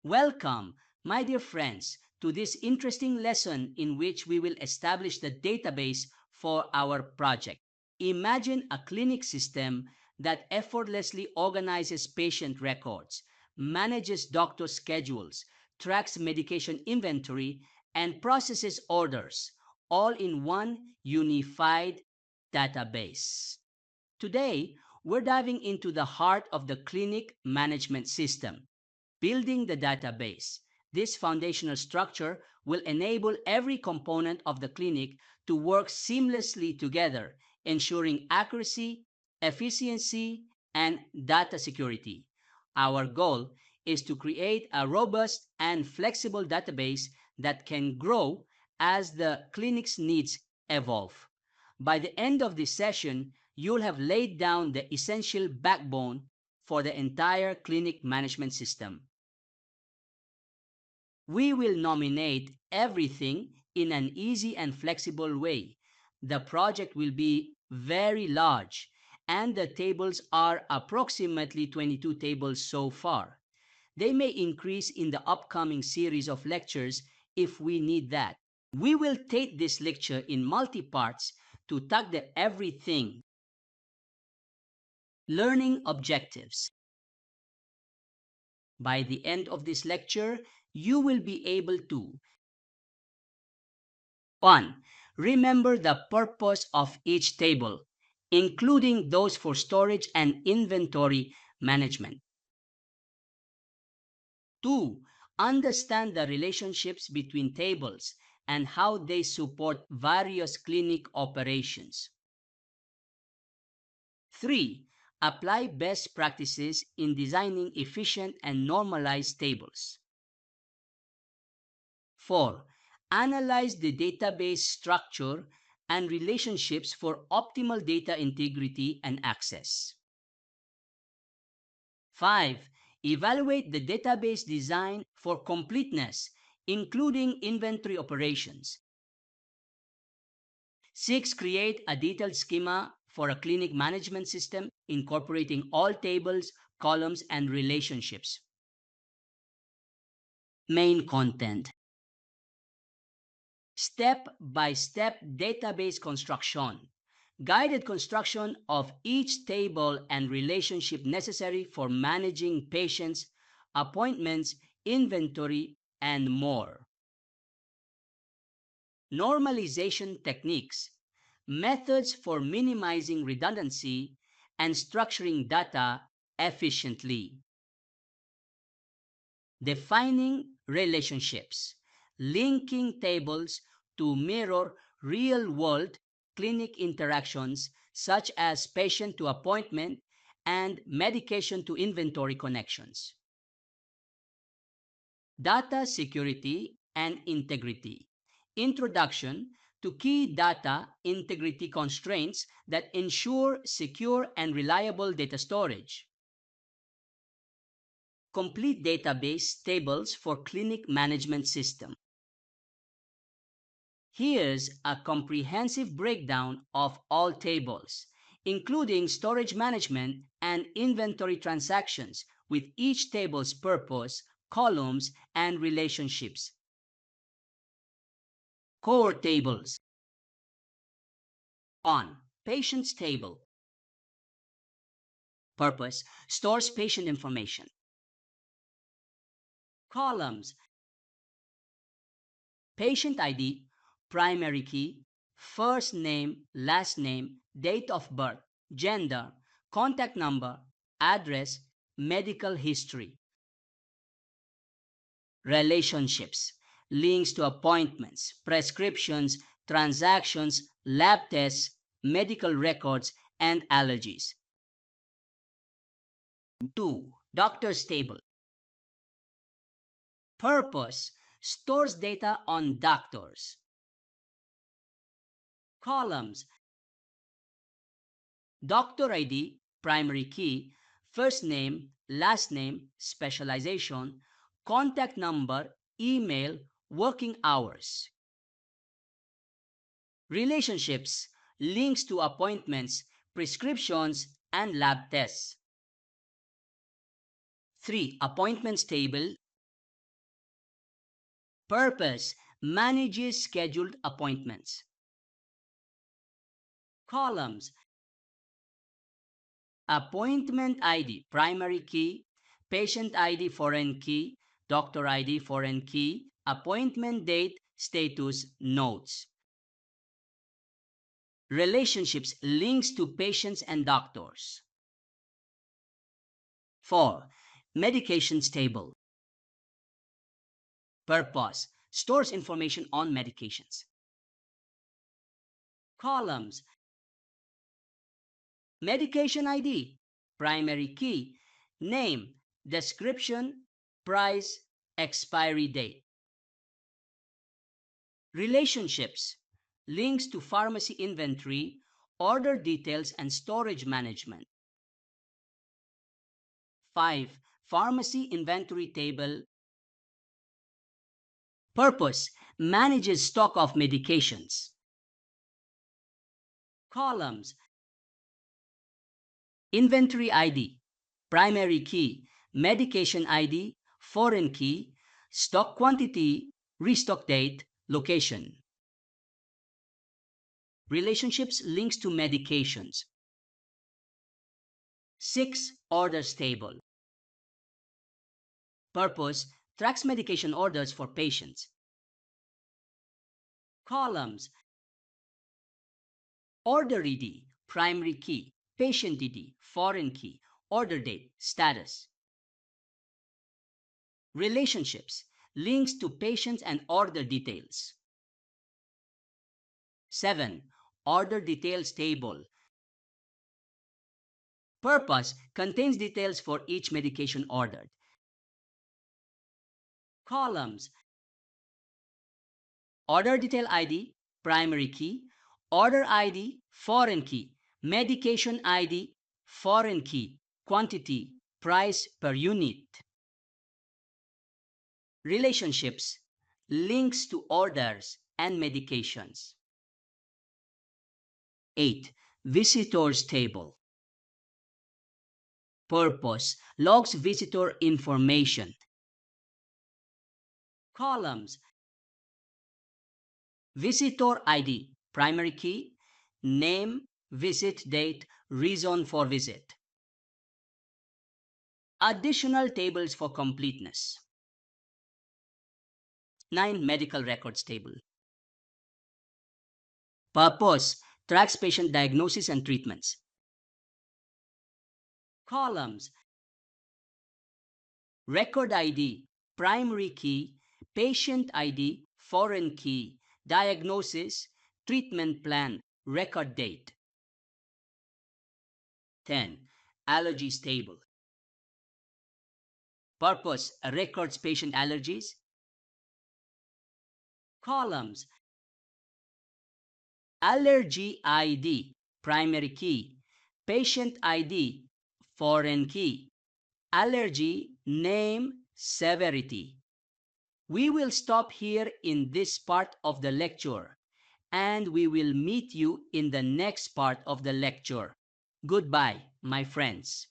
Welcome, my dear friends, to this interesting lesson in which we will establish the database for our project. Imagine a clinic system that effortlessly organizes patient records, manages doctor schedules, tracks medication inventory, and processes orders, all in one unified database. Today, we're diving into the heart of the clinic management system, building the database. This foundational structure will enable every component of the clinic to work seamlessly together, ensuring accuracy, efficiency, and data security. Our goal is to create a robust and flexible database that can grow as the clinic's needs evolve. By the end of this session, you'll have laid down the essential backbone for the entire clinic management system. We will nominate everything in an easy and flexible way. The project will be very large, and the tables are approximately 22 tables so far. They may increase in the upcoming series of lectures if we need that. We will take this lecture in multi-parts to tackle everything. Learning objectives. By the end of this lecture, you will be able to 1. Remember the purpose of each table, including those for storage and inventory management. 2. Understand the relationships between tables and how they support various clinic operations. 3. Apply best practices in designing efficient and normalized tables. 4. Analyze the database structure and relationships for optimal data integrity and access. 5. Evaluate the database design for completeness, including inventory operations. 6. Create a detailed schema for a clinic management system incorporating all tables, columns, and relationships. Main content. Step-by-step database construction. Guided construction of each table and relationship necessary for managing patients, appointments, inventory, and more. Normalization techniques. Methods for minimizing redundancy and structuring data efficiently. Defining relationships. Linking tables to mirror real-world clinic interactions such as patient to appointment and medication to inventory connections. Data security and integrity. Introduction to key data integrity constraints that ensure secure and reliable data storage. Complete database tables for clinic management system. Here's a comprehensive breakdown of all tables, including storage management and inventory transactions with each table's purpose, columns, and relationships. Core tables. 1. Patient's table. Purpose: stores patient information. Columns: patient ID, primary key, first name, last name, date of birth, gender, contact number, address, medical history. Relationships: links to appointments, prescriptions, transactions, lab tests, medical records, and allergies. 2. Doctor's table. Purpose: stores data on doctors. Columns: doctor ID, primary key, first name, last name, specialization, contact number, email, working hours. Relationships: links to appointments, prescriptions, and lab tests. 3. Appointments table. Purpose manages scheduled appointments. Columns: appointment ID, primary key; patient ID, foreign key; doctor ID, foreign key; appointment date, status, notes. Relationships, links to patients and doctors. 4. Medications table. Purpose: stores information on medications. Columns: medication ID, primary key; name, description, price, expiry date. Relationships, links to pharmacy inventory, order details, and storage management. 5. Pharmacy inventory table. Purpose: manages stock of medications. Columns: inventory ID, primary key; medication ID, foreign key; stock quantity, restock date, location. Relationships, links to medications. 6. Orders table. Purpose: tracks medication orders for patients. Columns: order ID, primary key; patient ID, foreign key; order date, status. Relationships, links to patients and order details. 7. Order details table. Purpose: contains details for each medication ordered. Columns: order detail ID, primary key; order ID, foreign key; medication ID, foreign key; quantity, price per unit. Relationships, links to orders and medications. 8. Visitors table. Purpose: logs visitor information. Columns: visitor ID, primary key; name, visit date, reason for visit. Additional tables for completeness. 9. Medical records table. Purpose: tracks patient diagnosis and treatments. Columns: record ID, primary key; patient ID, foreign key; diagnosis, treatment plan, record date. 10. Allergies table. Purpose: records patient allergies. Columns: allergy ID, primary key; patient ID, foreign key; allergy, name, severity. We will stop here in this part of the lecture, and we will meet you in the next part of the lecture. Goodbye, my friends.